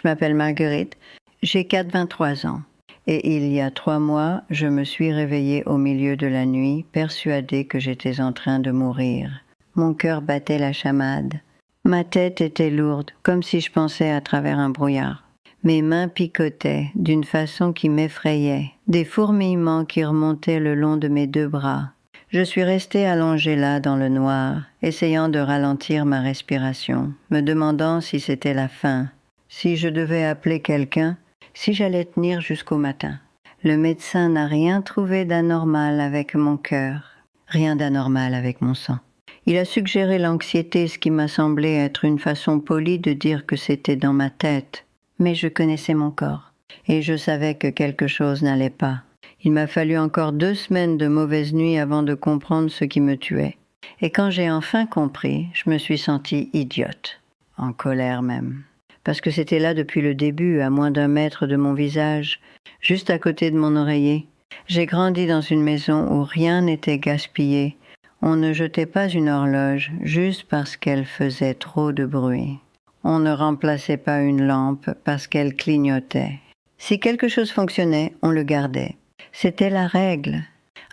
Je m'appelle Marguerite, j'ai 23 ans. Et il y a 3 mois, je me suis réveillée au milieu de la nuit, persuadée que j'étais en train de mourir. Mon cœur battait la chamade. Ma tête était lourde, comme si je pensais à travers un brouillard. Mes mains picotaient d'une façon qui m'effrayait, des fourmillements qui remontaient le long de mes 2 bras. Je suis restée allongée là dans le noir, essayant de ralentir ma respiration, me demandant si c'était la fin, si je devais appeler quelqu'un, si j'allais tenir jusqu'au matin. Le médecin n'a rien trouvé d'anormal avec mon cœur, rien d'anormal avec mon sang. Il a suggéré l'anxiété, ce qui m'a semblé être une façon polie de dire que c'était dans ma tête. Mais je connaissais mon corps, et je savais que quelque chose n'allait pas. Il m'a fallu encore 2 semaines de mauvaises nuits avant de comprendre ce qui me tuait. Et quand j'ai enfin compris, je me suis sentie idiote, en colère même. Parce que c'était là depuis le début, à moins d'1 mètre de mon visage, juste à côté de mon oreiller. J'ai grandi dans une maison où rien n'était gaspillé. On ne jetait pas une horloge juste parce qu'elle faisait trop de bruit. On ne remplaçait pas une lampe parce qu'elle clignotait. Si quelque chose fonctionnait, on le gardait. C'était la règle.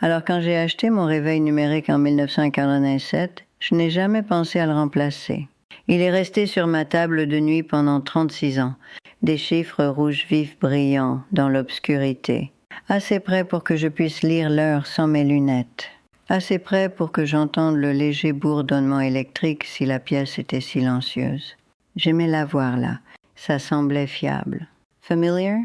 Alors quand j'ai acheté mon réveil numérique en 1987, je n'ai jamais pensé à le remplacer. Il est resté sur ma table de nuit pendant 36 ans, des chiffres rouges vifs brillants dans l'obscurité, assez près pour que je puisse lire l'heure sans mes lunettes, assez près pour que j'entende le léger bourdonnement électrique si la pièce était silencieuse. J'aimais la voir là, ça semblait fiable. Familiar?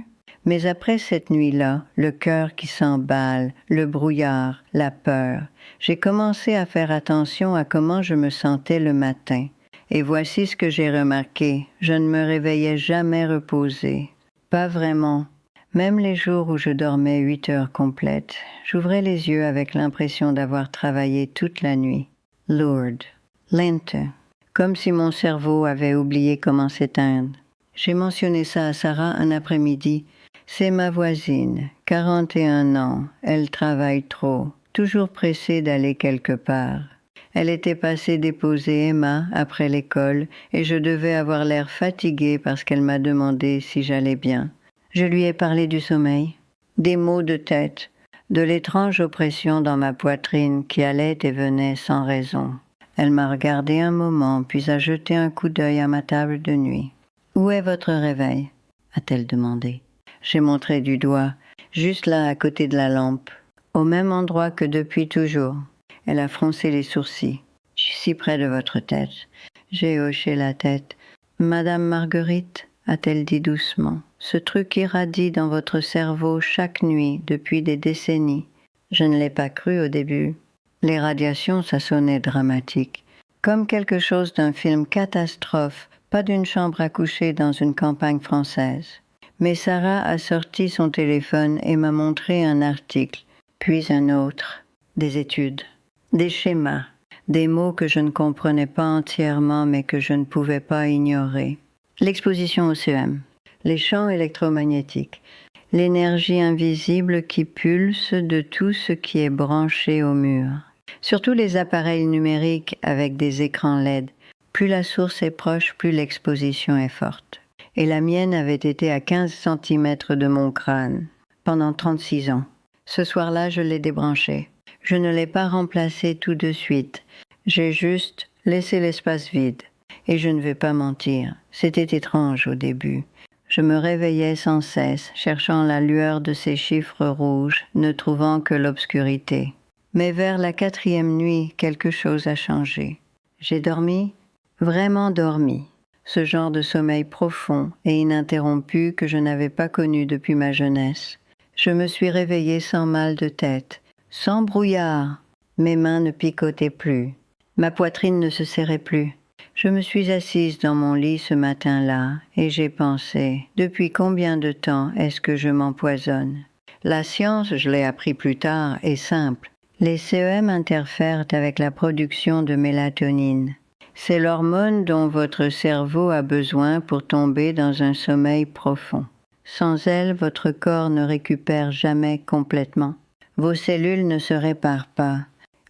Mais après cette nuit-là, le cœur qui s'emballe, le brouillard, la peur, j'ai commencé à faire attention à comment je me sentais le matin. Et voici ce que j'ai remarqué, je ne me réveillais jamais reposée. Pas vraiment. Même les jours où je dormais 8 heures complètes, j'ouvrais les yeux avec l'impression d'avoir travaillé toute la nuit. Lourde, lente, comme si mon cerveau avait oublié comment s'éteindre. J'ai mentionné ça à Sarah un après-midi. C'est ma voisine, 41 ans, elle travaille trop, toujours pressée d'aller quelque part. Elle était passée déposer Emma après l'école et je devais avoir l'air fatiguée parce qu'elle m'a demandé si j'allais bien. Je lui ai parlé du sommeil, des maux de tête, de l'étrange oppression dans ma poitrine qui allait et venait sans raison. Elle m'a regardé un moment puis a jeté un coup d'œil à ma table de nuit. « Où est votre réveil ?» a-t-elle demandé. J'ai montré du doigt, juste là à côté de la lampe, au même endroit que depuis toujours. Elle a froncé les sourcils. « Je suis si près de votre tête. » J'ai hoché la tête. « Madame Marguerite ?» a-t-elle dit doucement. « Ce truc irradie dans votre cerveau chaque nuit depuis des décennies. » Je ne l'ai pas cru au début. Les radiations, ça sonnait dramatique. Comme quelque chose d'un film catastrophe, pas d'une chambre à coucher dans une campagne française. Mais Sarah a sorti son téléphone et m'a montré un article, puis un autre, des études, des schémas, des mots que je ne comprenais pas entièrement mais que je ne pouvais pas ignorer. L'exposition au CEM, les champs électromagnétiques, l'énergie invisible qui pulse de tout ce qui est branché au mur. Surtout les appareils numériques avec des écrans LED. Plus la source est proche, plus l'exposition est forte. Et la mienne avait été à 15 cm de mon crâne, pendant 36 ans. Ce soir-là, je l'ai débranché. Je ne l'ai pas remplacé tout de suite. J'ai juste laissé l'espace vide. Et je ne vais pas mentir, c'était étrange au début. Je me réveillais sans cesse, cherchant la lueur de ces chiffres rouges, ne trouvant que l'obscurité. Mais vers la 4e nuit, quelque chose a changé. J'ai dormi, vraiment dormi. Ce genre de sommeil profond et ininterrompu que je n'avais pas connu depuis ma jeunesse. Je me suis réveillée sans mal de tête, sans brouillard. Mes mains ne picotaient plus. Ma poitrine ne se serrait plus. Je me suis assise dans mon lit ce matin-là et j'ai pensé, depuis combien de temps est-ce que je m'empoisonne? La science, je l'ai appris plus tard, est simple. Les CEM interfèrent avec la production de mélatonine. C'est l'hormone dont votre cerveau a besoin pour tomber dans un sommeil profond. Sans elle, votre corps ne récupère jamais complètement. Vos cellules ne se réparent pas.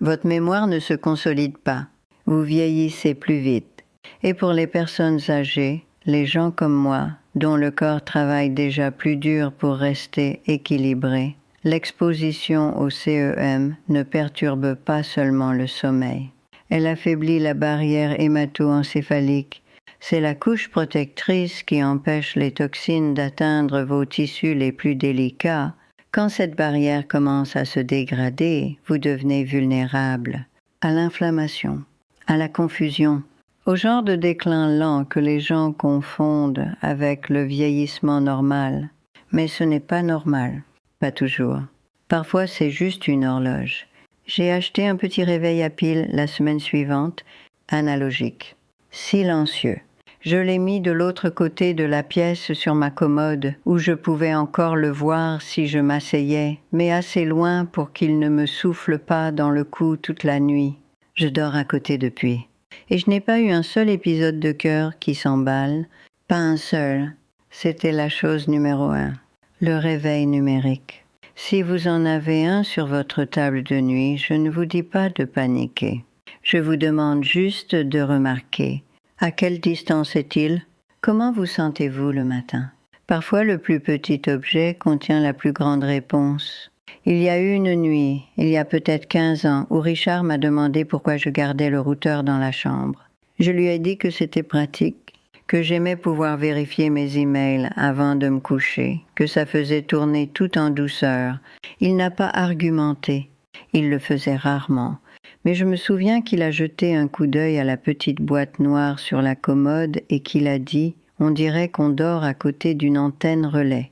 Votre mémoire ne se consolide pas. Vous vieillissez plus vite. Et pour les personnes âgées, les gens comme moi, dont le corps travaille déjà plus dur pour rester équilibré, l'exposition au CEM ne perturbe pas seulement le sommeil. Elle affaiblit la barrière hémato-encéphalique. C'est la couche protectrice qui empêche les toxines d'atteindre vos tissus les plus délicats. Quand cette barrière commence à se dégrader, vous devenez vulnérable à l'inflammation, à la confusion, au genre de déclin lent que les gens confondent avec le vieillissement normal. Mais ce n'est pas normal, pas toujours. Parfois c'est juste une horloge. J'ai acheté un petit réveil à piles la semaine suivante, analogique, silencieux. Je l'ai mis de l'autre côté de la pièce sur ma commode, où je pouvais encore le voir si je m'asseyais, mais assez loin pour qu'il ne me souffle pas dans le cou toute la nuit. Je dors à côté depuis. Et je n'ai pas eu un seul épisode de cœur qui s'emballe, pas un seul. C'était la chose numéro 1, le réveil numérique. Si vous en avez un sur votre table de nuit, je ne vous dis pas de paniquer. Je vous demande juste de remarquer. À quelle distance est-il? Comment vous sentez-vous le matin? Parfois, le plus petit objet contient la plus grande réponse. Il y a eu une nuit, il y a peut-être 15 ans, où Richard m'a demandé pourquoi je gardais le routeur dans la chambre. Je lui ai dit que c'était pratique, que j'aimais pouvoir vérifier mes emails avant de me coucher, que ça faisait tourner tout en douceur. Il n'a pas argumenté. Il le faisait rarement. Mais je me souviens qu'il a jeté un coup d'œil à la petite boîte noire sur la commode et qu'il a dit « On dirait qu'on dort à côté d'une antenne relais ».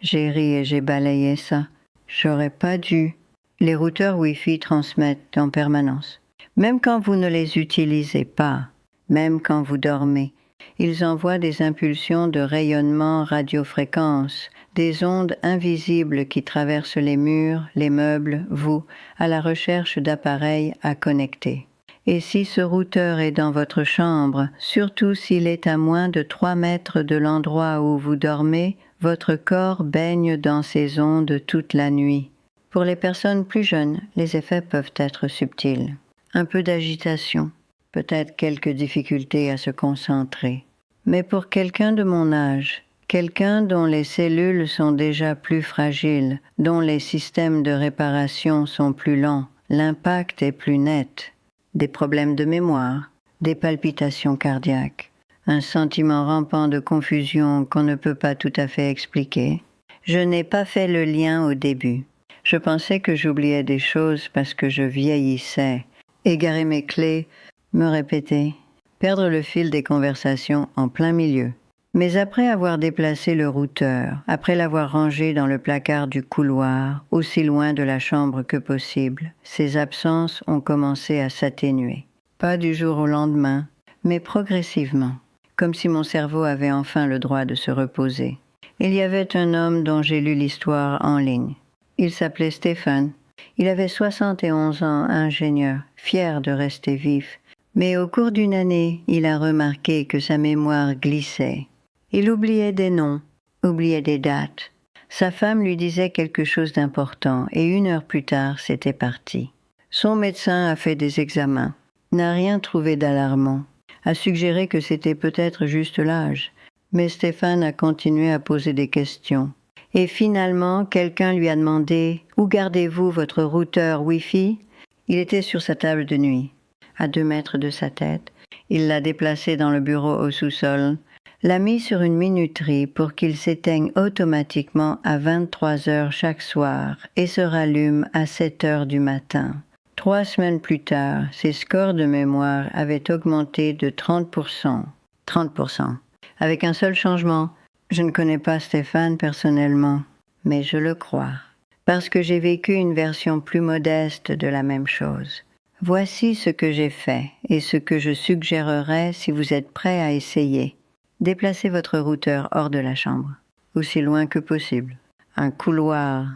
J'ai ri et j'ai balayé ça. J'aurais pas dû. Les routeurs Wi-Fi transmettent en permanence. Même quand vous ne les utilisez pas, même quand vous dormez, ils envoient des impulsions de rayonnement radiofréquence, des ondes invisibles qui traversent les murs, les meubles, vous, à la recherche d'appareils à connecter. Et si ce routeur est dans votre chambre, surtout s'il est à moins de 3 mètres de l'endroit où vous dormez, votre corps baigne dans ces ondes toute la nuit. Pour les personnes plus jeunes, les effets peuvent être subtils. Un peu d'agitation, peut-être quelques difficultés à se concentrer. Mais pour quelqu'un de mon âge, quelqu'un dont les cellules sont déjà plus fragiles, dont les systèmes de réparation sont plus lents, l'impact est plus net. Des problèmes de mémoire, des palpitations cardiaques, un sentiment rampant de confusion qu'on ne peut pas tout à fait expliquer. Je n'ai pas fait le lien au début. Je pensais que j'oubliais des choses parce que je vieillissais. Égarer mes clés, me répéter, perdre le fil des conversations en plein milieu. Mais après avoir déplacé le routeur, après l'avoir rangé dans le placard du couloir, aussi loin de la chambre que possible, ces absences ont commencé à s'atténuer. Pas du jour au lendemain, mais progressivement, comme si mon cerveau avait enfin le droit de se reposer. Il y avait un homme dont j'ai lu l'histoire en ligne. Il s'appelait Stéphane. Il avait 71 ans, ingénieur, fier de rester vif. Mais au cours d'une année, il a remarqué que sa mémoire glissait. Il oubliait des noms, oubliait des dates. Sa femme lui disait quelque chose d'important et 1 heure plus tard, c'était parti. Son médecin a fait des examens, n'a rien trouvé d'alarmant, a suggéré que c'était peut-être juste l'âge. Mais Stéphane a continué à poser des questions. Et finalement, quelqu'un lui a demandé « Où gardez-vous votre routeur Wi-Fi ?» Il était sur sa table de nuit, à 2 mètres de sa tête. Il l'a déplacé dans le bureau au sous-sol, l'a mis sur une minuterie pour qu'il s'éteigne automatiquement à 23 heures chaque soir et se rallume à 7 heures du matin. 3 semaines plus tard, ses scores de mémoire avaient augmenté de 30%. 30%. Avec un seul changement. Je ne connais pas Stéphane personnellement, mais je le crois, parce que j'ai vécu une version plus modeste de la même chose. Voici ce que j'ai fait et ce que je suggérerais si vous êtes prêt à essayer. Déplacez votre routeur hors de la chambre, aussi loin que possible. Un couloir,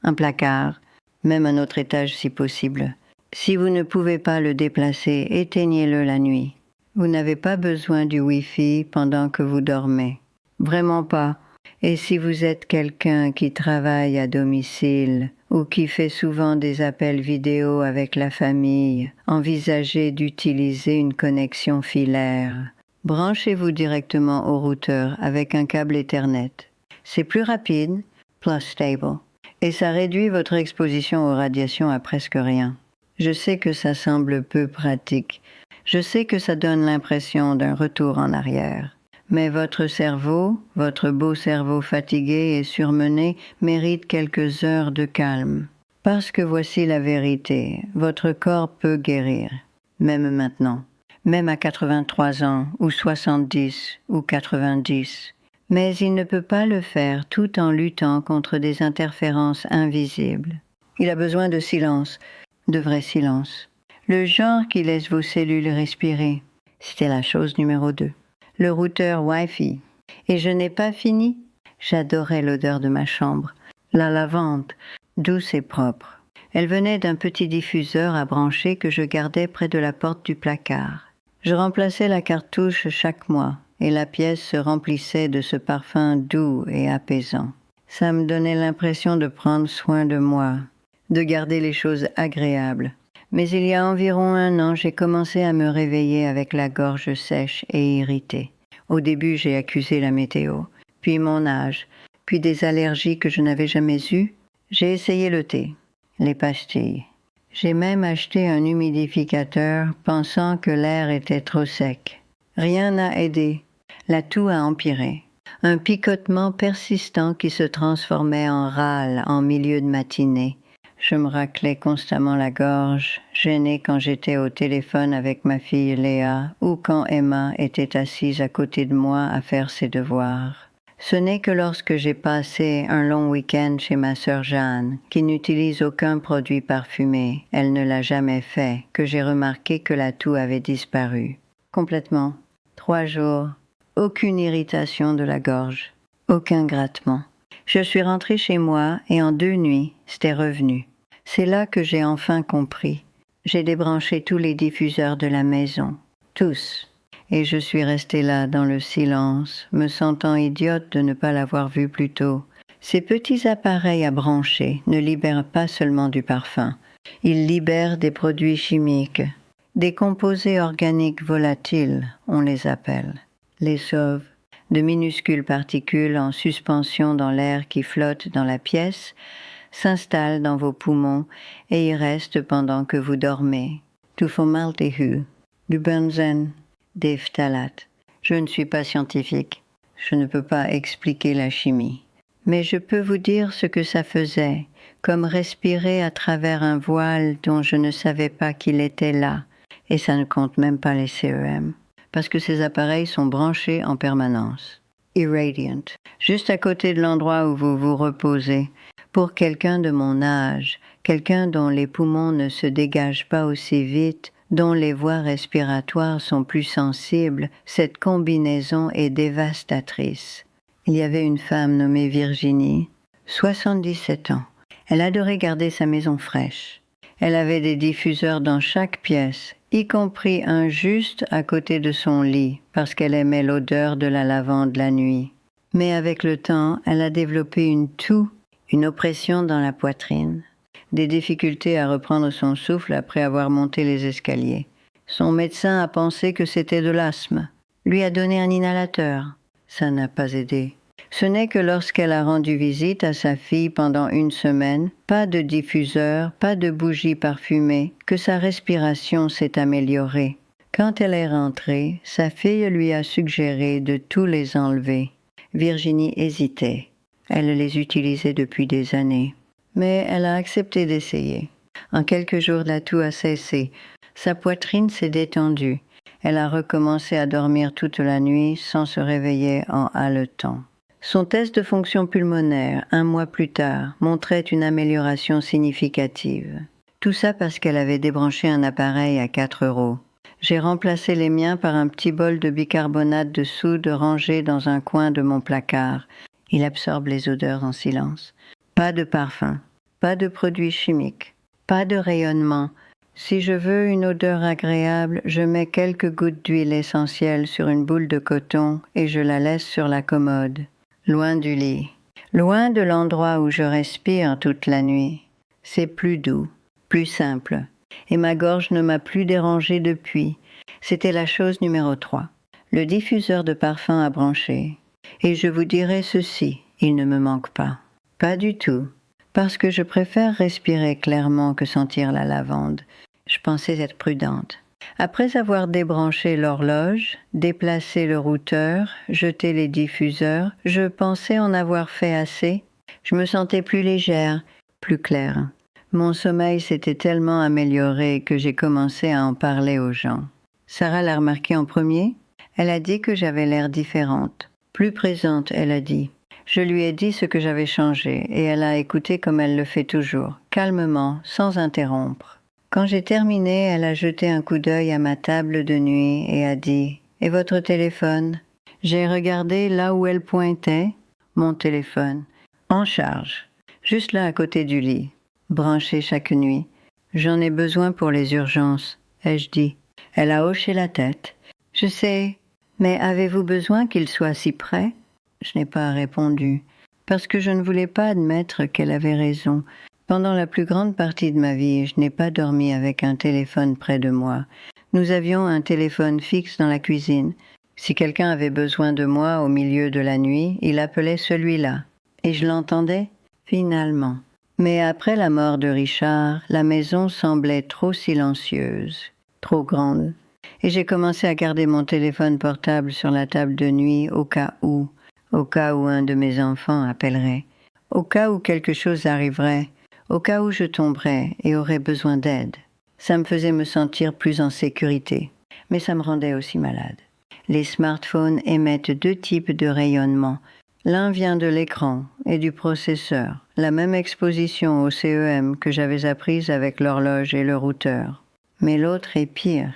un placard, même un autre étage si possible. Si vous ne pouvez pas le déplacer, éteignez-le la nuit. Vous n'avez pas besoin du Wi-Fi pendant que vous dormez. Vraiment pas. Et si vous êtes quelqu'un qui travaille à domicile ou qui fait souvent des appels vidéo avec la famille, envisagez d'utiliser une connexion filaire. Branchez-vous directement au routeur avec un câble Ethernet. C'est plus rapide, plus stable, et ça réduit votre exposition aux radiations à presque rien. Je sais que ça semble peu pratique. Je sais que ça donne l'impression d'un retour en arrière. Mais votre cerveau, votre beau cerveau fatigué et surmené, mérite quelques heures de calme. Parce que voici la vérité, votre corps peut guérir, même maintenant, même à 83 ans, ou 70, ou 90. Mais il ne peut pas le faire tout en luttant contre des interférences invisibles. Il a besoin de silence, de vrai silence. Le genre qui laisse vos cellules respirer. C'était la chose numéro 2. Le routeur Wi-Fi. Et je n'ai pas fini. J'adorais l'odeur de ma chambre. La lavande, douce et propre. Elle venait d'un petit diffuseur à brancher que je gardais près de la porte du placard. Je remplaçais la cartouche chaque mois, et la pièce se remplissait de ce parfum doux et apaisant. Ça me donnait l'impression de prendre soin de moi, de garder les choses agréables. Mais il y a environ 1 an, j'ai commencé à me réveiller avec la gorge sèche et irritée. Au début, j'ai accusé la météo, puis mon âge, puis des allergies que je n'avais jamais eues. J'ai essayé le thé, les pastilles. J'ai même acheté un humidificateur pensant que l'air était trop sec. Rien n'a aidé. La toux a empiré. Un picotement persistant qui se transformait en râle en milieu de matinée. Je me raclais constamment la gorge, gênée quand j'étais au téléphone avec ma fille Léa ou quand Emma était assise à côté de moi à faire ses devoirs. Ce n'est que lorsque j'ai passé un long week-end chez ma sœur Jeanne, qui n'utilise aucun produit parfumé, elle ne l'a jamais fait, que j'ai remarqué que la toux avait disparu. Complètement. 3 jours. Aucune irritation de la gorge. Aucun grattement. Je suis rentrée chez moi et en 2 nuits, c'était revenu. C'est là que j'ai enfin compris. J'ai débranché tous les diffuseurs de la maison. Tous. Et je suis restée là dans le silence, me sentant idiote de ne pas l'avoir vu plus tôt. Ces petits appareils à brancher ne libèrent pas seulement du parfum. Ils libèrent des produits chimiques, des composés organiques volatiles, on les appelle. Les sauvent, de minuscules particules en suspension dans l'air qui flotte dans la pièce, s'installent dans vos poumons et y restent pendant que vous dormez. Du formaldéhyde, du benzène, des phtalates. Je ne suis pas scientifique. Je ne peux pas expliquer la chimie. Mais je peux vous dire ce que ça faisait, comme respirer à travers un voile dont je ne savais pas qu'il était là. Et ça ne compte même pas les CEM, parce que ces appareils sont branchés en permanence. Irradiant, juste à côté de l'endroit où vous vous reposez. Pour quelqu'un de mon âge, quelqu'un dont les poumons ne se dégagent pas aussi vite, dont les voies respiratoires sont plus sensibles, cette combinaison est dévastatrice. Il y avait une femme nommée Virginie, 77 ans. Elle adorait garder sa maison fraîche. Elle avait des diffuseurs dans chaque pièce, y compris un juste à côté de son lit, parce qu'elle aimait l'odeur de la lavande la nuit. Mais avec le temps, elle a développé une toux, une oppression dans la poitrine, des difficultés à reprendre son souffle après avoir monté les escaliers. Son médecin a pensé que c'était de l'asthme, lui a donné un inhalateur. Ça n'a pas aidé. Ce n'est que lorsqu'elle a rendu visite à sa fille pendant 1 semaine, pas de diffuseur, pas de bougie parfumée, que sa respiration s'est améliorée. Quand elle est rentrée, sa fille lui a suggéré de tous les enlever. Virginie hésitait. Elle les utilisait depuis des années. Mais elle a accepté d'essayer. En quelques jours, la toux a cessé. Sa poitrine s'est détendue. Elle a recommencé à dormir toute la nuit sans se réveiller en haletant. Son test de fonction pulmonaire, 1 mois plus tard, montrait une amélioration significative. Tout ça parce qu'elle avait débranché un appareil à 4 €. J'ai remplacé les miens par un petit bol de bicarbonate de soude rangé dans un coin de mon placard. Il absorbe les odeurs en silence. Pas de parfum, pas de produits chimiques, pas de rayonnement. Si je veux une odeur agréable, je mets quelques gouttes d'huile essentielle sur une boule de coton et je la laisse sur la commode, loin du lit, loin de l'endroit où je respire toute la nuit. C'est plus doux, plus simple, et ma gorge ne m'a plus dérangée depuis. C'était la chose numéro 3. le diffuseur de parfum à brancher. Et je vous dirai ceci, il ne me manque pas. Pas du tout, parce que je préfère respirer clairement que sentir la lavande. Je pensais être prudente. Après avoir débranché l'horloge, déplacé le routeur, jeté les diffuseurs, je pensais en avoir fait assez. Je me sentais plus légère, plus claire. Mon sommeil s'était tellement amélioré que j'ai commencé à en parler aux gens. Sarah l'a remarqué en premier. Elle a dit que j'avais l'air différente. Plus présente, elle a dit. Je lui ai dit ce que j'avais changé et elle a écouté comme elle le fait toujours, calmement, sans interrompre. Quand j'ai terminé, elle a jeté un coup d'œil à ma table de nuit et a dit « Et votre téléphone ?» J'ai regardé là où elle pointait, mon téléphone, en charge, juste là à côté du lit, branché chaque nuit. « J'en ai besoin pour les urgences », ai-je dit. Elle a hoché la tête. « Je sais, mais avez-vous besoin qu'il soit si près ?» Je n'ai pas répondu, parce que je ne voulais pas admettre qu'elle avait raison. Pendant la plus grande partie de ma vie, je n'ai pas dormi avec un téléphone près de moi. Nous avions un téléphone fixe dans la cuisine. Si quelqu'un avait besoin de moi au milieu de la nuit, il appelait celui-là. Et je l'entendais, finalement. Mais après la mort de Richard, la maison semblait trop silencieuse, trop grande. Et j'ai commencé à garder mon téléphone portable sur la table de nuit au cas où un de mes enfants appellerait, au cas où quelque chose arriverait, au cas où je tomberais et aurais besoin d'aide. Ça me faisait me sentir plus en sécurité, mais ça me rendait aussi malade. Les smartphones émettent deux types de rayonnement. L'un vient de l'écran et du processeur, la même exposition au CEM que j'avais apprise avec l'horloge et le routeur. Mais l'autre est pire.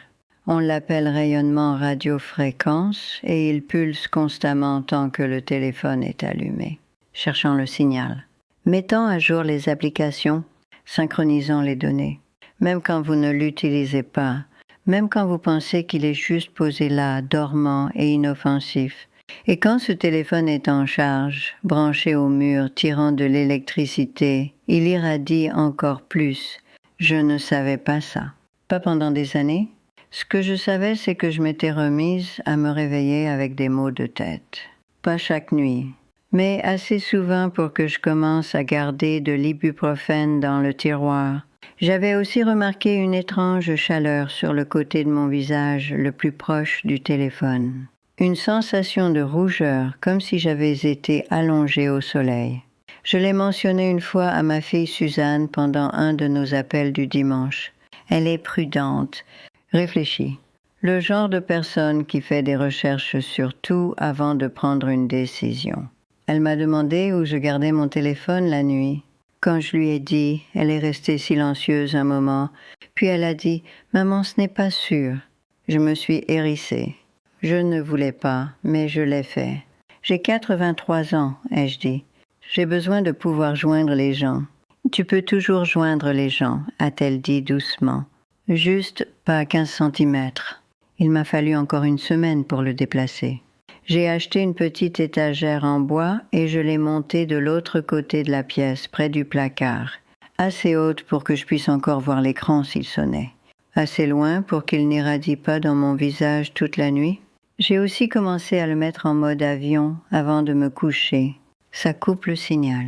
On l'appelle rayonnement radiofréquence et il pulse constamment tant que le téléphone est allumé, cherchant le signal, mettant à jour les applications, synchronisant les données. Même quand vous ne l'utilisez pas, même quand vous pensez qu'il est juste posé là, dormant et inoffensif. Et quand ce téléphone est en charge, branché au mur, tirant de l'électricité, il irradie encore plus. Je ne savais pas ça. Pas pendant des années. Ce que je savais, c'est que je m'étais remise à me réveiller avec des maux de tête. Pas chaque nuit, mais assez souvent pour que je commence à garder de l'ibuprofène dans le tiroir. J'avais aussi remarqué une étrange chaleur sur le côté de mon visage le plus proche du téléphone. Une sensation de rougeur, comme si j'avais été allongée au soleil. Je l'ai mentionné une fois à ma fille Suzanne pendant un de nos appels du dimanche. Elle est prudente. Réfléchis. Le genre de personne qui fait des recherches sur tout avant de prendre une décision. Elle m'a demandé où je gardais mon téléphone la nuit. Quand je lui ai dit, elle est restée silencieuse un moment, puis elle a dit « Maman, ce n'est pas sûr ». Je me suis hérissée. Je ne voulais pas, mais je l'ai fait. J'ai 83 ans, ai-je dit. J'ai besoin de pouvoir joindre les gens. Tu peux toujours joindre les gens, a-t-elle dit doucement. Juste pas à 15 centimètres. Il m'a fallu encore une semaine pour le déplacer. J'ai acheté une petite étagère en bois et je l'ai montée de l'autre côté de la pièce, près du placard, assez haute pour que je puisse encore voir l'écran s'il sonnait, assez loin pour qu'il n'irradie pas dans mon visage toute la nuit. J'ai aussi commencé à le mettre en mode avion avant de me coucher. Ça coupe le signal.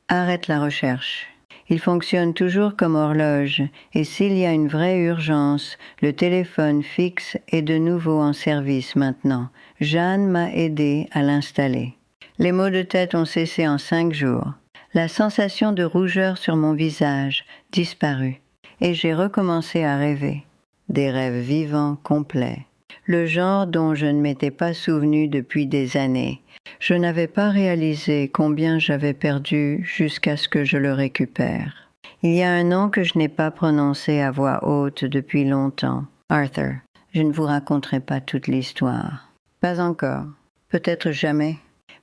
Arrête la recherche. Il fonctionne toujours comme horloge, et s'il y a une vraie urgence, le téléphone fixe est de nouveau en service maintenant. Jeanne m'a aidé à l'installer. Les maux de tête ont cessé en 5 jours. La sensation de rougeur sur mon visage disparut, et j'ai recommencé à rêver. Des rêves vivants, complets. Le genre dont je ne m'étais pas souvenu depuis des années. Je n'avais pas réalisé combien j'avais perdu jusqu'à ce que je le récupère. Il y a un nom que je n'ai pas prononcé à voix haute depuis longtemps. Arthur. Je ne vous raconterai pas toute l'histoire. Pas encore. Peut-être jamais.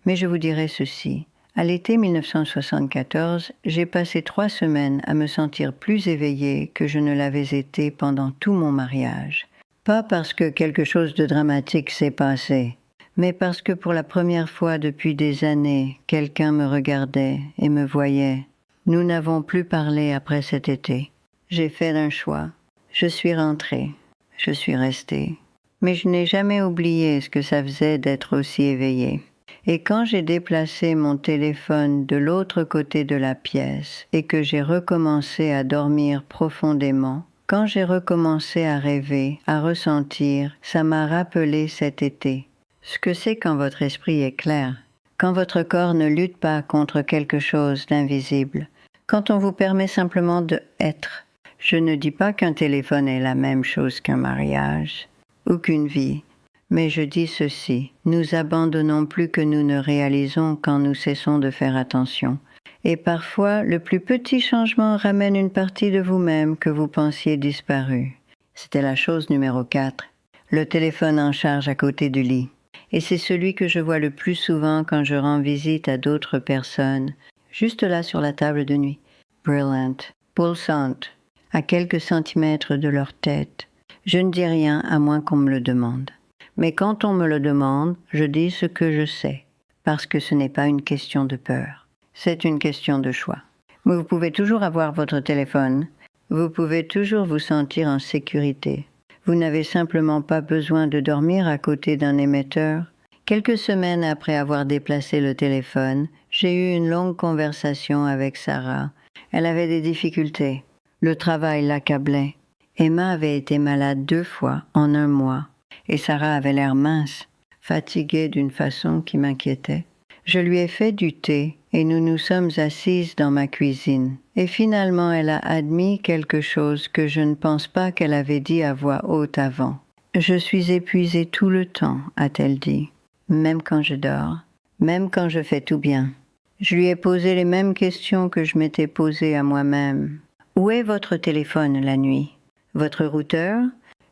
Mais je vous dirai ceci. À l'été 1974, j'ai passé 3 semaines à me sentir plus éveillée que je ne l'avais été pendant tout mon mariage. Pas parce que quelque chose de dramatique s'est passé, mais parce que pour la première fois depuis des années, quelqu'un me regardait et me voyait. Nous n'avons plus parlé après cet été. J'ai fait un choix. Je suis rentrée. Je suis restée. mais je n'ai jamais oublié ce que ça faisait d'être aussi éveillée. Et quand j'ai déplacé mon téléphone de l'autre côté de la pièce et que j'ai recommencé à dormir profondément, quand j'ai recommencé à rêver, à ressentir, ça m'a rappelé cet été. Ce que c'est quand votre esprit est clair, quand votre corps ne lutte pas contre quelque chose d'invisible, quand on vous permet simplement d'être. Je ne dis pas qu'un téléphone est la même chose qu'un mariage ou qu'une vie, mais je dis ceci, nous abandonnons plus que nous ne réalisons quand nous cessons de faire attention. Et parfois, le plus petit changement ramène une partie de vous-même que vous pensiez disparue. C'était la chose numéro 4, le téléphone en charge à côté du lit. Et c'est celui que je vois le plus souvent quand je rends visite à d'autres personnes, juste là sur la table de nuit, brillante, pulsante, à quelques centimètres de leur tête. Je ne dis rien à moins qu'on me le demande. Mais quand on me le demande, je dis ce que je sais, parce que ce n'est pas une question de peur. C'est une question de choix. Vous pouvez toujours avoir votre téléphone. Vous pouvez toujours vous sentir en sécurité. Vous n'avez simplement pas besoin de dormir à côté d'un émetteur. Quelques semaines après avoir déplacé le téléphone, j'ai eu une longue conversation avec Sarah. Elle avait des difficultés. Le travail l'accablait. Emma avait été malade 2 fois en 1 mois. Et Sarah avait l'air mince, fatiguée d'une façon qui m'inquiétait. Je lui ai fait du thé et nous nous sommes assises dans ma cuisine. Et finalement, elle a admis quelque chose que je ne pense pas qu'elle avait dit à voix haute avant. « Je suis épuisée tout le temps », a-t-elle dit, « même quand je dors, même quand je fais tout bien. » Je lui ai posé les mêmes questions que je m'étais posées à moi-même. « Où est votre téléphone la nuit? Votre routeur?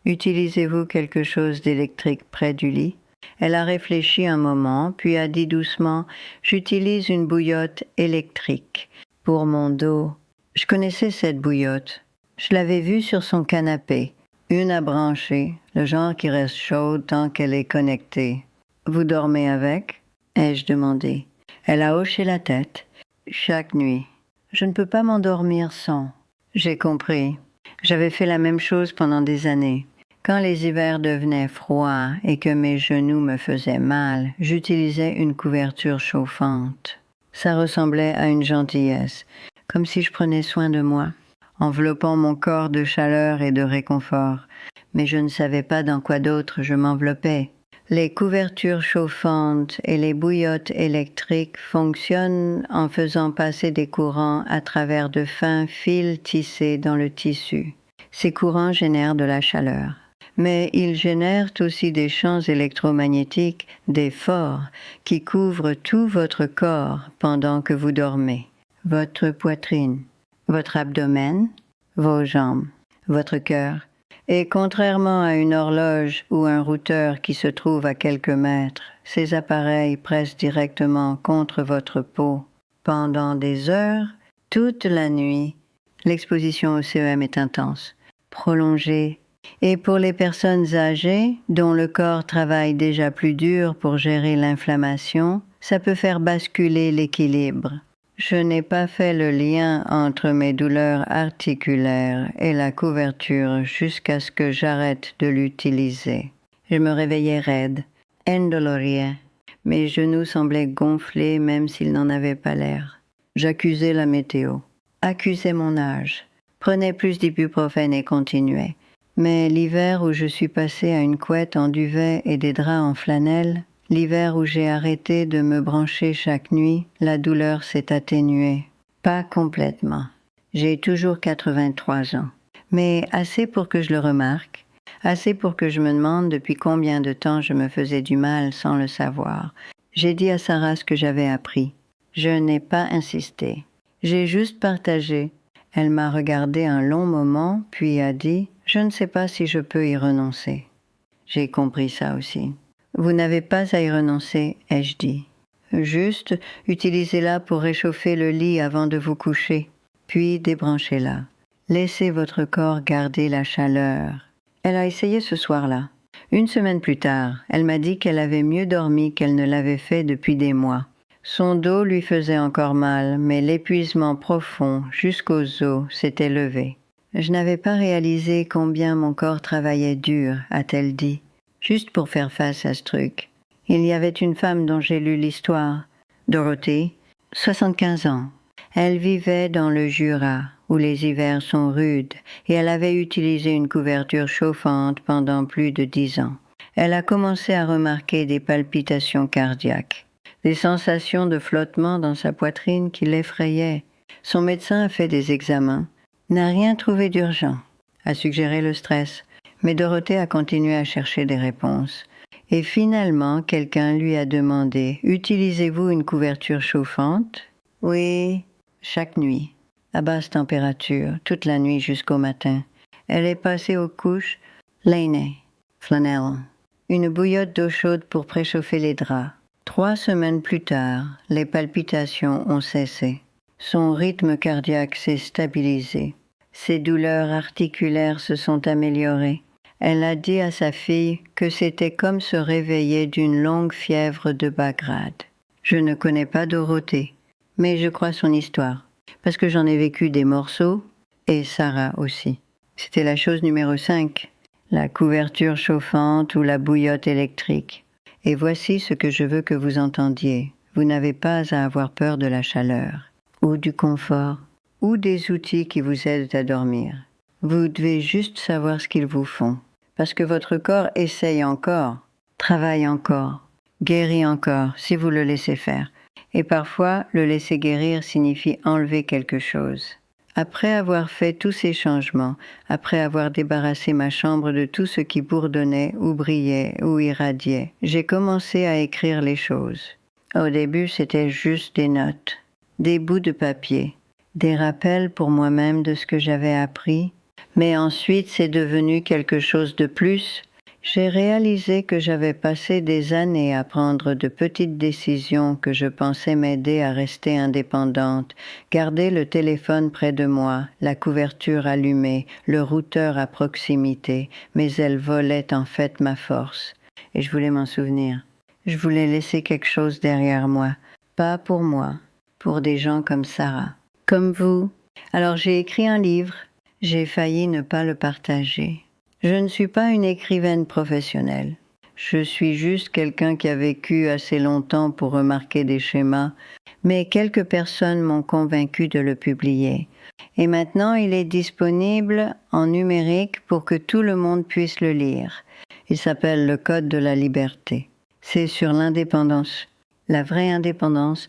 Utilisez-vous quelque chose d'électrique près du lit? » Elle a réfléchi un moment, puis a dit doucement « J'utilise une bouillotte électrique pour mon dos. » Je connaissais cette bouillotte. Je l'avais vue sur son canapé. Une à brancher, le genre qui reste chaude tant qu'elle est connectée. « Vous dormez avec ?» ai-je demandé. Elle a hoché la tête. « Chaque nuit. Je ne peux pas m'endormir sans. » J'ai compris. J'avais fait la même chose pendant des années. Quand les hivers devenaient froids et que mes genoux me faisaient mal, j'utilisais une couverture chauffante. Ça ressemblait à une gentillesse, comme si je prenais soin de moi, enveloppant mon corps de chaleur et de réconfort. Mais je ne savais pas dans quoi d'autre je m'enveloppais. Les couvertures chauffantes et les bouillottes électriques fonctionnent en faisant passer des courants à travers de fins fils tissés dans le tissu. Ces courants génèrent de la chaleur. Mais ils génèrent aussi des champs électromagnétiques, des forts, qui couvrent tout votre corps pendant que vous dormez. Votre poitrine, votre abdomen, vos jambes, votre cœur. Et contrairement à une horloge ou un routeur qui se trouve à quelques mètres, ces appareils pressent directement contre votre peau. Pendant des heures, toute la nuit, l'exposition au CEM est intense, prolongée. Et pour les personnes âgées, dont le corps travaille déjà plus dur pour gérer l'inflammation, ça peut faire basculer l'équilibre. Je n'ai pas fait le lien entre mes douleurs articulaires et la couverture jusqu'à ce que j'arrête de l'utiliser. Je me réveillais raide, endolorie. Mes genoux semblaient gonflés même s'ils n'en avaient pas l'air. J'accusais la météo, accusais mon âge, prenais plus d'ibuprofène et continuais. Mais l'hiver où je suis passée à une couette en duvet et des draps en flanelle, l'hiver où j'ai arrêté de me brancher chaque nuit, la douleur s'est atténuée. Pas complètement. J'ai toujours 83 ans. Mais assez pour que je le remarque, assez pour que je me demande depuis combien de temps je me faisais du mal sans le savoir. J'ai dit à Sarah ce que j'avais appris. Je n'ai pas insisté. J'ai juste partagé. Elle m'a regardé un long moment, puis a dit « Je ne sais pas si je peux y renoncer. » J'ai compris ça aussi. « Vous n'avez pas à y renoncer, ai-je dit. Juste, utilisez-la pour réchauffer le lit avant de vous coucher, puis débranchez-la. Laissez votre corps garder la chaleur. » Elle a essayé ce soir-là. 1 semaine plus tard, elle m'a dit qu'elle avait mieux dormi qu'elle ne l'avait fait depuis des mois. Son dos lui faisait encore mal, mais l'épuisement profond, jusqu'aux os, s'était levé. « Je n'avais pas réalisé combien mon corps travaillait dur, a-t-elle dit. juste pour faire face à ce truc. Il y avait une femme dont j'ai lu l'histoire, Dorothée, 75 ans. Elle vivait dans le Jura, où les hivers sont rudes, et elle avait utilisé une couverture chauffante pendant plus de 10 ans. Elle a commencé à remarquer des palpitations cardiaques, des sensations de flottement dans sa poitrine qui l'effrayaient. Son médecin a fait des examens, n'a rien trouvé d'urgent, a suggéré le stress, mais Dorothée a continué à chercher des réponses. Et finalement, quelqu'un lui a demandé « Utilisez-vous une couverture chauffante ?» « Oui, chaque nuit, à basse température, toute la nuit jusqu'au matin. » Elle est passée aux couches « Laine, flanelle », une bouillotte d'eau chaude pour préchauffer les draps. 3 semaines plus tard, les palpitations ont cessé. Son rythme cardiaque s'est stabilisé. Ses douleurs articulaires se sont améliorées. Elle a dit à sa fille que c'était comme se réveiller d'une longue fièvre de bas grade. Je ne connais pas Dorothée, mais je crois son histoire, parce que j'en ai vécu des morceaux, et Sarah aussi. C'était la chose numéro 5, la couverture chauffante ou la bouillotte électrique. Et voici ce que je veux que vous entendiez. Vous n'avez pas à avoir peur de la chaleur, ou du confort, ou des outils qui vous aident à dormir. Vous devez juste savoir ce qu'ils vous font, parce que votre corps essaye encore, travaille encore, guérit encore, si vous le laissez faire. Et parfois, le laisser guérir signifie enlever quelque chose. Après avoir fait tous ces changements, après avoir débarrassé ma chambre de tout ce qui bourdonnait ou brillait ou irradiait, j'ai commencé à écrire les choses. Au début, c'était juste des notes, des bouts de papier, des rappels pour moi-même de ce que j'avais appris, mais ensuite c'est devenu quelque chose de plus. J'ai réalisé que j'avais passé des années à prendre de petites décisions que je pensais m'aider à rester indépendante, garder le téléphone près de moi, la couverture allumée, le routeur à proximité, mais elles volaient en fait ma force. Et je voulais m'en souvenir. Je voulais laisser quelque chose derrière moi, pas pour moi, pour des gens comme Sarah, comme vous. Alors j'ai écrit un livre, j'ai failli ne pas le partager. Je ne suis pas une écrivaine professionnelle. Je suis juste quelqu'un qui a vécu assez longtemps pour remarquer des schémas, mais quelques personnes m'ont convaincu de le publier. Et maintenant, il est disponible en numérique pour que tout le monde puisse le lire. Il s'appelle Le Code de la liberté. C'est sur l'indépendance, la vraie indépendance,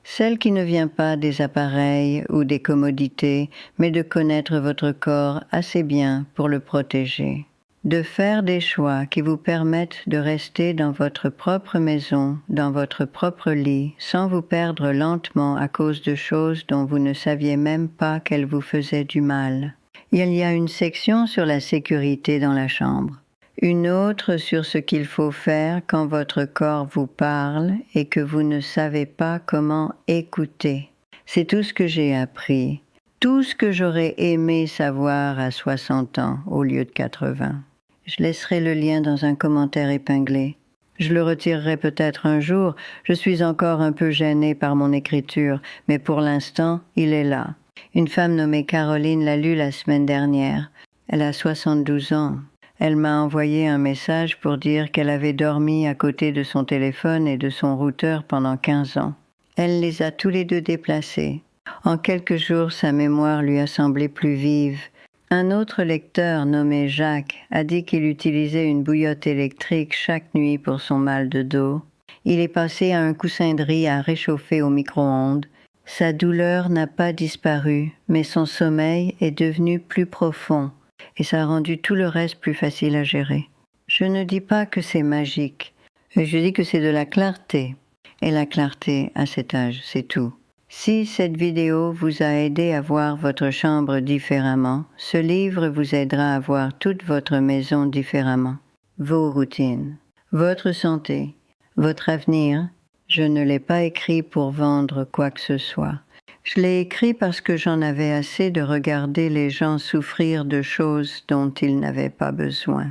celle qui ne vient pas des appareils ou des commodités, mais de connaître votre corps assez bien pour le protéger. De faire des choix qui vous permettent de rester dans votre propre maison, dans votre propre lit, sans vous perdre lentement à cause de choses dont vous ne saviez même pas qu'elles vous faisaient du mal. Il y a une section sur la sécurité dans la chambre. Une autre sur ce qu'il faut faire quand votre corps vous parle et que vous ne savez pas comment écouter. C'est tout ce que j'ai appris, tout ce que j'aurais aimé savoir à 60 ans au lieu de 80. Je laisserai le lien dans un commentaire épinglé. Je le retirerai peut-être un jour, je suis encore un peu gênée par mon écriture, mais pour l'instant, il est là. Une femme nommée Caroline l'a lu la semaine dernière. Elle a 72 ans. Elle m'a envoyé un message pour dire qu'elle avait dormi à côté de son téléphone et de son routeur pendant 15 ans. Elle les a tous les deux déplacés. En quelques jours, sa mémoire lui a semblé plus vive. Un autre lecteur nommé Jacques a dit qu'il utilisait une bouillotte électrique chaque nuit pour son mal de dos. Il est passé à un coussin de riz à réchauffer au micro-ondes. Sa douleur n'a pas disparu, mais son sommeil est devenu plus profond. Et ça a rendu tout le reste plus facile à gérer. Je ne dis pas que c'est magique, je dis que c'est de la clarté. Et la clarté à cet âge, c'est tout. Si cette vidéo vous a aidé à voir votre chambre différemment, ce livre vous aidera à voir toute votre maison différemment. Vos routines, votre santé, votre avenir. Je ne l'ai pas écrit pour vendre quoi que ce soit. Je l'ai écrit parce que j'en avais assez de regarder les gens souffrir de choses dont ils n'avaient pas besoin.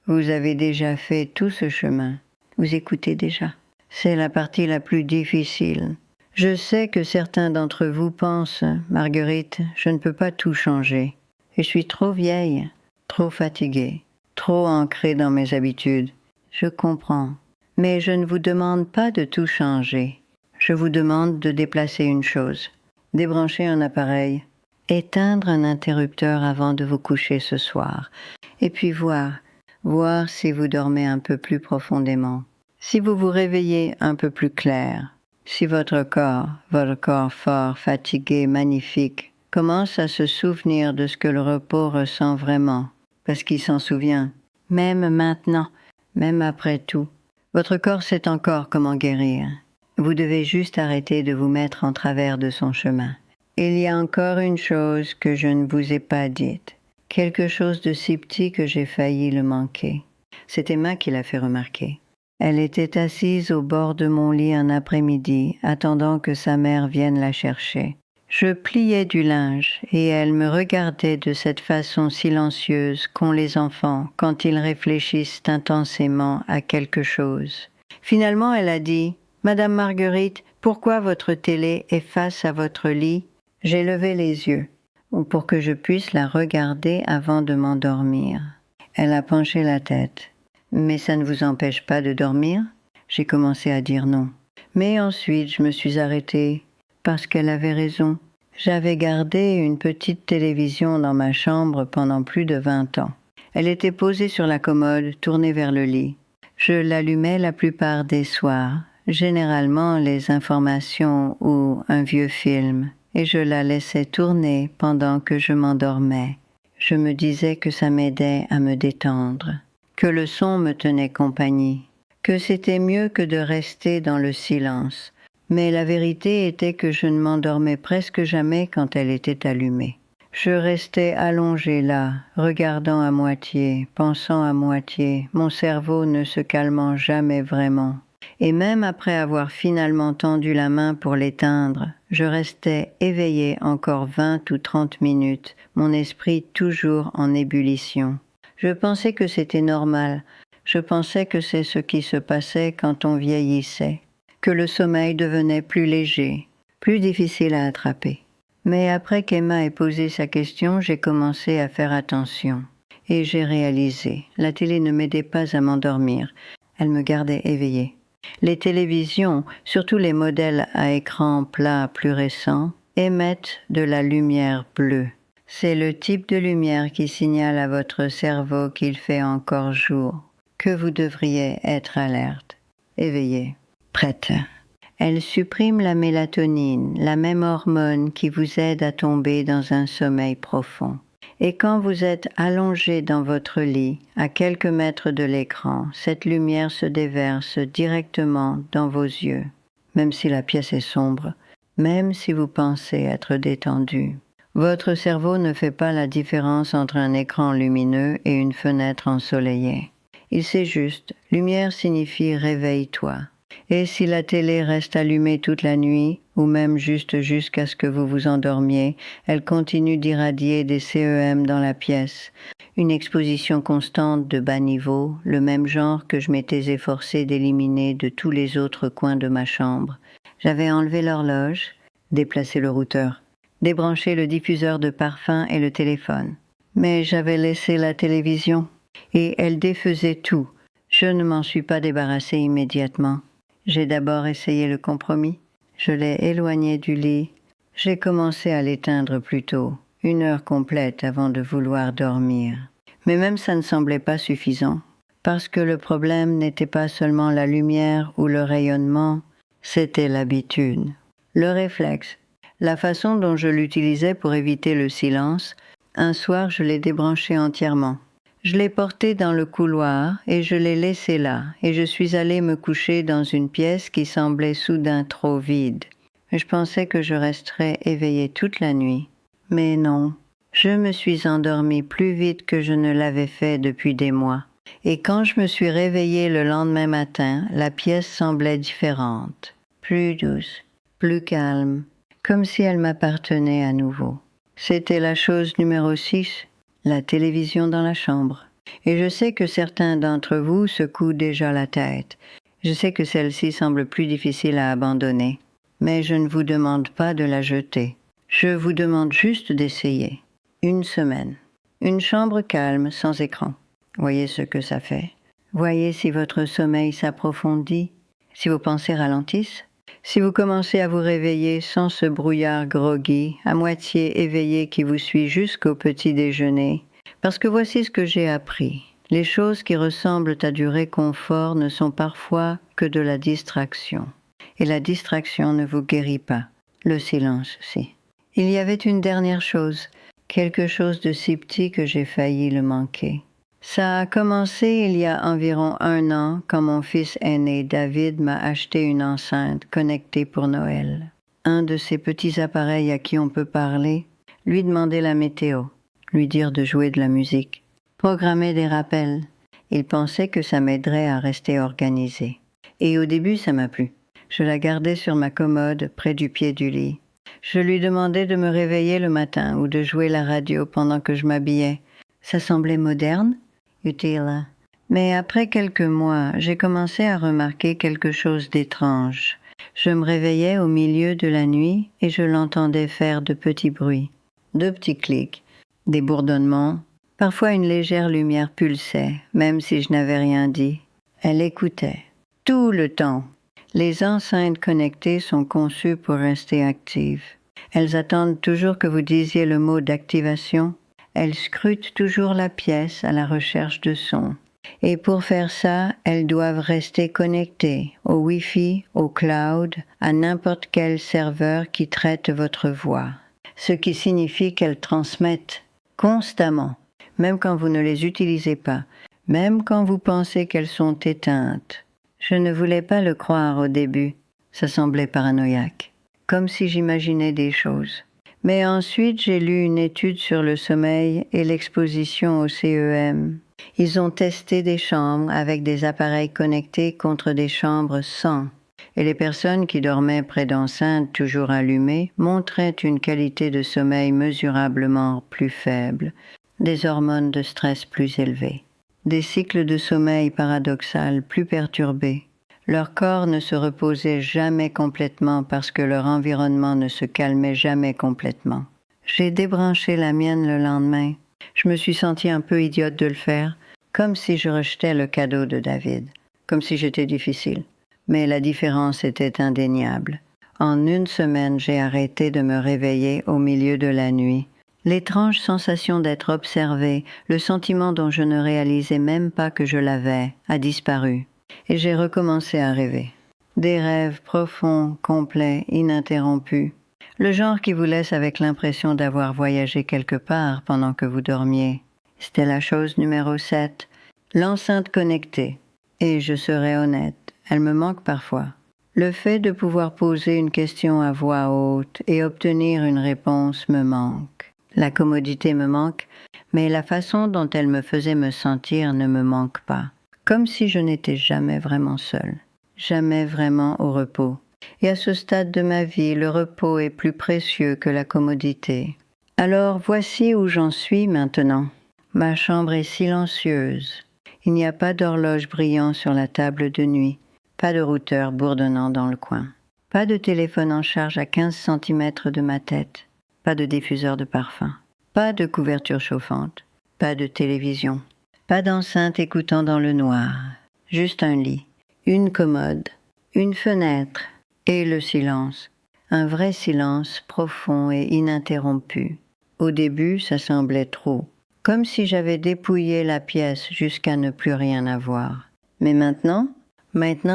Vous avez déjà fait tout ce chemin. Vous écoutez déjà. C'est la partie la plus difficile. Je sais que certains d'entre vous pensent, Marguerite, je ne peux pas tout changer. Et je suis trop vieille, trop fatiguée, trop ancrée dans mes habitudes. je comprends. Mais je ne vous demande pas de tout changer. Je vous demande de déplacer une chose. Débrancher un appareil. Éteindre un interrupteur avant de vous coucher ce soir. Et puis voir si vous dormez un peu plus profondément. Si vous vous réveillez un peu plus clair. Si votre corps fort, fatigué, magnifique, commence à se souvenir de ce que le repos ressent vraiment, parce qu'il s'en souvient, même maintenant, même après tout. Votre corps sait encore comment guérir. Vous devez juste arrêter de vous mettre en travers de son chemin. Il y a encore une chose que je ne vous ai pas dite, quelque chose de si petit que j'ai failli le manquer. C'est Emma qui l'a fait remarquer. Elle était assise au bord de mon lit un après-midi, attendant que sa mère vienne la chercher. Je pliais du linge et elle me regardait de cette façon silencieuse qu'ont les enfants quand ils réfléchissent intensément à quelque chose. Finalement, elle a dit « Madame Marguerite, pourquoi votre télé est face à votre lit ?» J'ai levé les yeux, pour que je puisse la regarder avant de m'endormir. Elle a penché la tête. « Mais ça ne vous empêche pas de dormir ?» J'ai commencé à dire non. Mais ensuite, je me suis arrêtée, parce qu'elle avait raison. J'avais gardé une petite télévision dans ma chambre pendant plus de 20 ans. Elle était posée sur la commode, tournée vers le lit. Je l'allumais la plupart des soirs, généralement les informations ou un vieux film, et je la laissais tourner pendant que je m'endormais. Je me disais que ça m'aidait à me détendre, que le son me tenait compagnie, que c'était mieux que de rester dans le silence. Mais la vérité était que je ne m'endormais presque jamais quand elle était allumée. Je restais allongée là, regardant à moitié, pensant à moitié, mon cerveau ne se calmant jamais vraiment. Et même après avoir finalement tendu la main pour l'éteindre, je restais éveillée encore 20 ou 30 minutes, mon esprit toujours en ébullition. Je pensais que c'était normal, je pensais que c'est ce qui se passait quand on vieillissait, que le sommeil devenait plus léger, plus difficile à attraper. Mais après qu'Emma ait posé sa question, j'ai commencé à faire attention. Et j'ai réalisé, la télé ne m'aidait pas à m'endormir, elle me gardait éveillée. Les télévisions, surtout les modèles à écran plat plus récents, émettent de la lumière bleue. C'est le type de lumière qui signale à votre cerveau qu'il fait encore jour, que vous devriez être alerte, éveillé, prête. Elle supprime la mélatonine, la même hormone qui vous aide à tomber dans un sommeil profond. Et quand vous êtes allongé dans votre lit, à quelques mètres de l'écran, cette lumière se déverse directement dans vos yeux, même si la pièce est sombre, même si vous pensez être détendu. Votre cerveau ne fait pas la différence entre un écran lumineux et une fenêtre ensoleillée. Il sait juste, lumière signifie réveille-toi. Et si la télé reste allumée toute la nuit, ou même juste jusqu'à ce que vous vous endormiez, elle continue d'irradier des CEM dans la pièce. Une exposition constante de bas niveau, le même genre que je m'étais efforcé d'éliminer de tous les autres coins de ma chambre. J'avais enlevé l'horloge, déplacé le routeur, débranché le diffuseur de parfum et le téléphone. Mais j'avais laissé la télévision, et elle défaisait tout. Je ne m'en suis pas débarrassée immédiatement. J'ai d'abord essayé le compromis. Je l'ai éloigné du lit. J'ai commencé à l'éteindre plus tôt, 1 heure complète avant de vouloir dormir. Mais même ça ne semblait pas suffisant, parce que le problème n'était pas seulement la lumière ou le rayonnement, c'était l'habitude, le réflexe, la façon dont je l'utilisais pour éviter le silence. Un soir, je l'ai débranché entièrement. Je l'ai porté dans le couloir et je l'ai laissé là, et je suis allée me coucher dans une pièce qui semblait soudain trop vide. Je pensais que je resterais éveillée toute la nuit. Mais non, je me suis endormie plus vite que je ne l'avais fait depuis des mois. Et quand je me suis réveillée le lendemain matin, la pièce semblait différente, plus douce, plus calme, comme si elle m'appartenait à nouveau. C'était la chose numéro 6. La télévision dans la chambre. Et je sais que certains d'entre vous secouent déjà la tête. Je sais que celle-ci semble plus difficile à abandonner. Mais je ne vous demande pas de la jeter. Je vous demande juste d'essayer. 1 semaine. Une chambre calme, sans écran. Voyez ce que ça fait. Voyez si votre sommeil s'approfondit, si vos pensées ralentissent, si vous commencez à vous réveiller sans ce brouillard groggy, à moitié éveillé qui vous suit jusqu'au petit déjeuner. Parce que voici ce que j'ai appris. Les choses qui ressemblent à du réconfort ne sont parfois que de la distraction. Et la distraction ne vous guérit pas. Le silence, si. Il y avait une dernière chose, quelque chose de si petit que j'ai failli le manquer. Ça a commencé il y a environ 1 an quand mon fils aîné David m'a acheté une enceinte connectée pour Noël. Un de ces petits appareils à qui on peut parler, lui demander la météo, lui dire de jouer de la musique, programmer des rappels. Il pensait que ça m'aiderait à rester organisé. Et au début, ça m'a plu. Je la gardais sur ma commode, près du pied du lit. Je lui demandais de me réveiller le matin ou de jouer la radio pendant que je m'habillais. Ça semblait moderne, utile. Mais après quelques mois, j'ai commencé à remarquer quelque chose d'étrange. Je me réveillais au milieu de la nuit et je l'entendais faire de petits bruits, de petits clics, des bourdonnements. Parfois une légère lumière pulsait, même si je n'avais rien dit. Elle écoutait. Tout le temps. Les enceintes connectées sont conçues pour rester actives. Elles attendent toujours que vous disiez le mot d'activation. Elles scrutent toujours la pièce à la recherche de son. Et pour faire ça, elles doivent rester connectées au Wi-Fi, au cloud, à n'importe quel serveur qui traite votre voix. Ce qui signifie qu'elles transmettent constamment, même quand vous ne les utilisez pas, même quand vous pensez qu'elles sont éteintes. Je ne voulais pas le croire au début, ça semblait paranoïaque, comme si j'imaginais des choses. Mais ensuite, j'ai lu une étude sur le sommeil et l'exposition au CEM. Ils ont testé des chambres avec des appareils connectés contre des chambres sans. Et les personnes qui dormaient près d'enceintes toujours allumées montraient une qualité de sommeil mesurablement plus faible, des hormones de stress plus élevées, des cycles de sommeil paradoxal plus perturbés. Leur corps ne se reposait jamais complètement parce que leur environnement ne se calmait jamais complètement. J'ai débranché la mienne le lendemain. Je me suis sentie un peu idiote de le faire, comme si je rejetais le cadeau de David, comme si j'étais difficile. Mais la différence était indéniable. En 1 semaine, j'ai arrêté de me réveiller au milieu de la nuit. L'étrange sensation d'être observée, le sentiment dont je ne réalisais même pas que je l'avais, a disparu. Et j'ai recommencé à rêver. Des rêves profonds, complets, ininterrompus. Le genre qui vous laisse avec l'impression d'avoir voyagé quelque part pendant que vous dormiez. C'était la chose numéro 7, l'enceinte connectée. Et je serai honnête, elle me manque parfois. Le fait de pouvoir poser une question à voix haute et obtenir une réponse me manque. La commodité me manque, mais la façon dont elle me faisait me sentir ne me manque pas. Comme si je n'étais jamais vraiment seule, jamais vraiment au repos. Et à ce stade de ma vie, le repos est plus précieux que la commodité. Alors voici où j'en suis maintenant. Ma chambre est silencieuse. Il n'y a pas d'horloge brillant sur la table de nuit, pas de routeur bourdonnant dans le coin, pas de téléphone en charge à 15 cm de ma tête, pas de diffuseur de parfum, pas de couverture chauffante, pas de télévision. Pas d'enceinte écoutant dans le noir, juste un lit, une commode, une fenêtre et le silence. Un vrai silence profond et ininterrompu. Au début, ça semblait trop, comme si j'avais dépouillé la pièce jusqu'à ne plus rien avoir. Mais maintenant,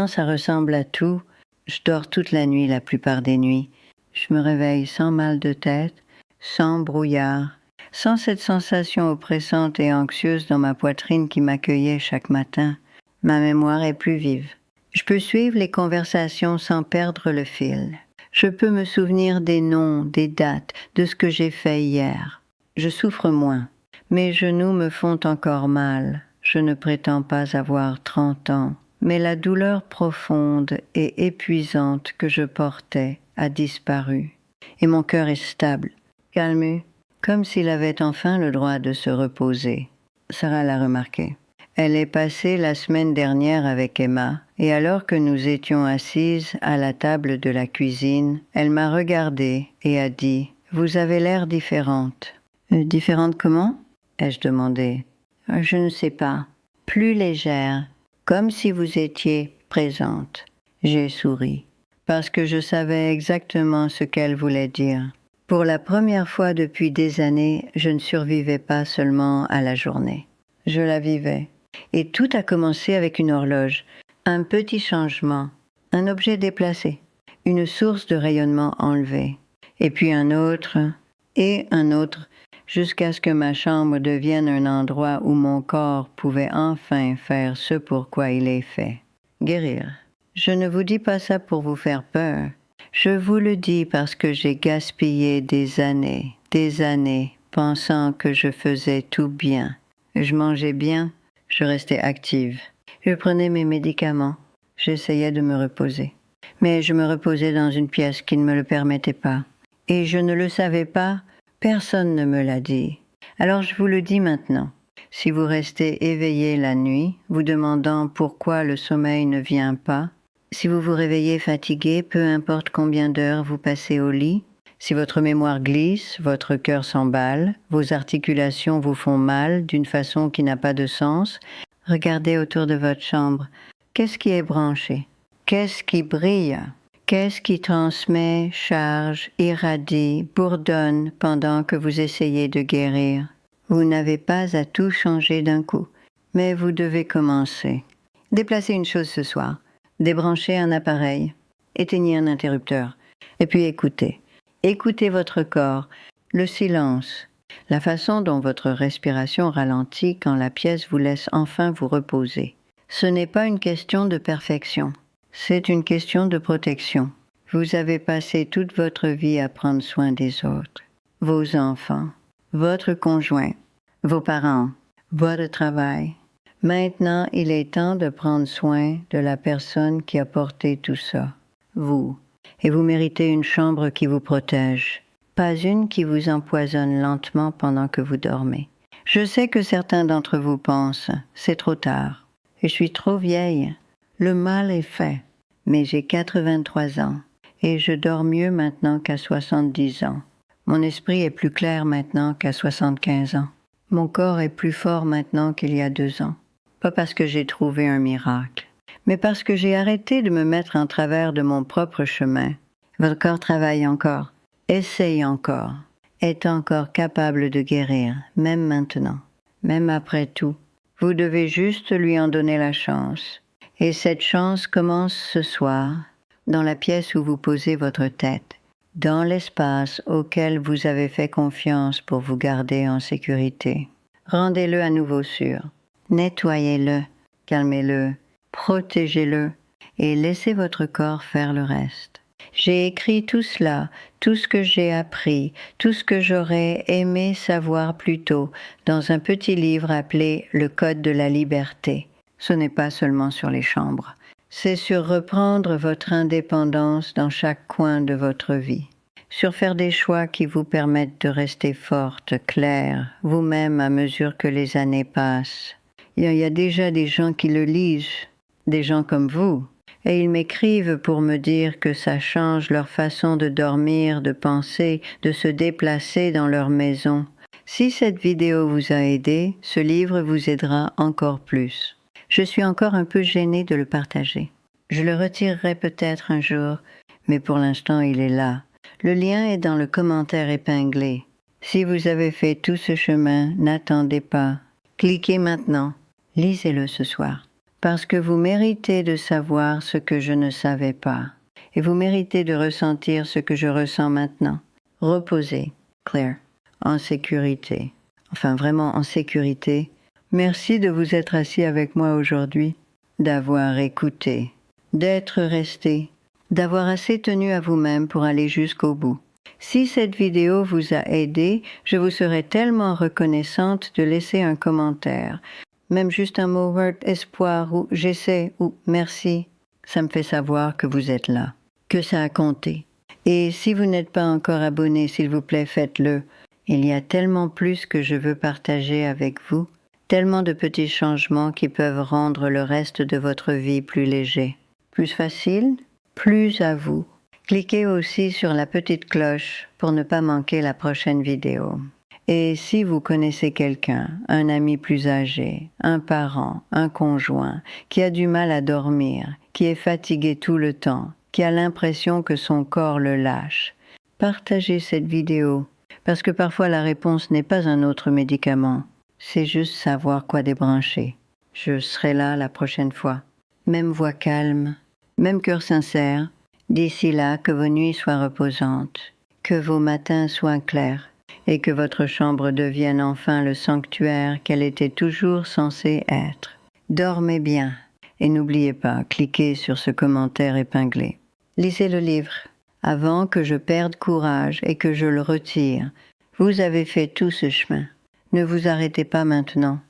ça ressemble à tout. Je dors toute la nuit la plupart des nuits. Je me réveille sans mal de tête, sans brouillard, sans cette sensation oppressante et anxieuse dans ma poitrine qui m'accueillait chaque matin. Ma mémoire est plus vive. Je peux suivre les conversations sans perdre le fil. Je peux me souvenir des noms, des dates, de ce que j'ai fait hier. Je souffre moins. Mes genoux me font encore mal. Je ne prétends pas avoir 30 ans. Mais la douleur profonde et épuisante que je portais a disparu. Et mon cœur est stable, calme, comme s'il avait enfin le droit de se reposer. Sarah l'a remarqué. Elle est passée la semaine dernière avec Emma, et alors que nous étions assises à la table de la cuisine, elle m'a regardée et a dit « Vous avez l'air différente. » Différente comment ? Ai-je demandé. Je ne sais pas. Plus légère, comme si vous étiez présente. J'ai souri, parce que je savais exactement ce qu'elle voulait dire. Pour la première fois depuis des années, je ne survivais pas seulement à la journée. Je la vivais. Et tout a commencé avec une horloge, un petit changement, un objet déplacé, une source de rayonnement enlevée, et puis un autre, jusqu'à ce que ma chambre devienne un endroit où mon corps pouvait enfin faire ce pour quoi il est fait, guérir. Je ne vous dis pas ça pour vous faire peur. Je vous le dis parce que j'ai gaspillé des années, pensant que je faisais tout bien. Je mangeais bien, je restais active. Je prenais mes médicaments, j'essayais de me reposer. Mais je me reposais dans une pièce qui ne me le permettait pas. Et je ne le savais pas, personne ne me l'a dit. Alors je vous le dis maintenant. Si vous restez éveillé la nuit, vous demandant pourquoi le sommeil ne vient pas, si vous vous réveillez fatigué, peu importe combien d'heures vous passez au lit, si votre mémoire glisse, votre cœur s'emballe, vos articulations vous font mal d'une façon qui n'a pas de sens, regardez autour de votre chambre. Qu'est-ce qui est branché? Qu'est-ce qui brille? Qu'est-ce qui transmet, charge, irradie, bourdonne pendant que vous essayez de guérir? Vous n'avez pas à tout changer d'un coup, mais vous devez commencer. Déplacez une chose ce soir. Débranchez un appareil, éteignez un interrupteur, et puis écoutez. Écoutez votre corps, le silence, la façon dont votre respiration ralentit quand la pièce vous laisse enfin vous reposer. Ce n'est pas une question de perfection, c'est une question de protection. Vous avez passé toute votre vie à prendre soin des autres, vos enfants, votre conjoint, vos parents, votre travail. Maintenant, il est temps de prendre soin de la personne qui a porté tout ça, vous. Et vous méritez une chambre qui vous protège, pas une qui vous empoisonne lentement pendant que vous dormez. Je sais que certains d'entre vous pensent, c'est trop tard, et je suis trop vieille. Le mal est fait, mais j'ai 83 ans, et je dors mieux maintenant qu'à 70 ans. Mon esprit est plus clair maintenant qu'à 75 ans. Mon corps est plus fort maintenant qu'il y a 2 ans. Pas parce que j'ai trouvé un miracle, mais parce que j'ai arrêté de me mettre en travers de mon propre chemin. Votre corps travaille encore, essaye encore, est encore capable de guérir, même maintenant, même après tout. Vous devez juste lui en donner la chance. Et cette chance commence ce soir, dans la pièce où vous posez votre tête, dans l'espace auquel vous avez fait confiance pour vous garder en sécurité. Rendez-le à nouveau sûr. Nettoyez-le, calmez-le, protégez-le et laissez votre corps faire le reste. J'ai écrit tout cela, tout ce que j'ai appris, tout ce que j'aurais aimé savoir plus tôt dans un petit livre appelé « Le Code de la liberté ». Ce n'est pas seulement sur les chambres, c'est sur reprendre votre indépendance dans chaque coin de votre vie, sur faire des choix qui vous permettent de rester forte, claire, vous-même à mesure que les années passent. Il y a déjà des gens qui le lisent, des gens comme vous, et ils m'écrivent pour me dire que ça change leur façon de dormir, de penser, de se déplacer dans leur maison. Si cette vidéo vous a aidé, ce livre vous aidera encore plus. Je suis encore un peu gênée de le partager. Je le retirerai peut-être un jour, mais pour l'instant il est là. Le lien est dans le commentaire épinglé. Si vous avez fait tout ce chemin, n'attendez pas. Cliquez maintenant. Lisez-le ce soir, parce que vous méritez de savoir ce que je ne savais pas, et vous méritez de ressentir ce que je ressens maintenant. Reposez, Claire, en sécurité, enfin vraiment en sécurité. Merci de vous être assis avec moi aujourd'hui, d'avoir écouté, d'être resté, d'avoir assez tenu à vous-même pour aller jusqu'au bout. Si cette vidéo vous a aidé, je vous serais tellement reconnaissante de laisser un commentaire. Même juste un mot Word, espoir ou j'essaie ou merci, ça me fait savoir que vous êtes là, que ça a compté. Et si vous n'êtes pas encore abonné, s'il vous plaît, faites-le. Il y a tellement plus que je veux partager avec vous, tellement de petits changements qui peuvent rendre le reste de votre vie plus léger, plus facile, plus à vous. Cliquez aussi sur la petite cloche pour ne pas manquer la prochaine vidéo. Et si vous connaissez quelqu'un, un ami plus âgé, un parent, un conjoint, qui a du mal à dormir, qui est fatigué tout le temps, qui a l'impression que son corps le lâche, partagez cette vidéo, parce que parfois la réponse n'est pas un autre médicament, c'est juste savoir quoi débrancher. Je serai là la prochaine fois. Même voix calme, même cœur sincère. D'ici là, que vos nuits soient reposantes, que vos matins soient clairs, et que votre chambre devienne enfin le sanctuaire qu'elle était toujours censée être. Dormez bien, et n'oubliez pas, cliquez sur ce commentaire épinglé. Lisez le livre, avant que je perde courage et que je le retire. Vous avez fait tout ce chemin. Ne vous arrêtez pas maintenant.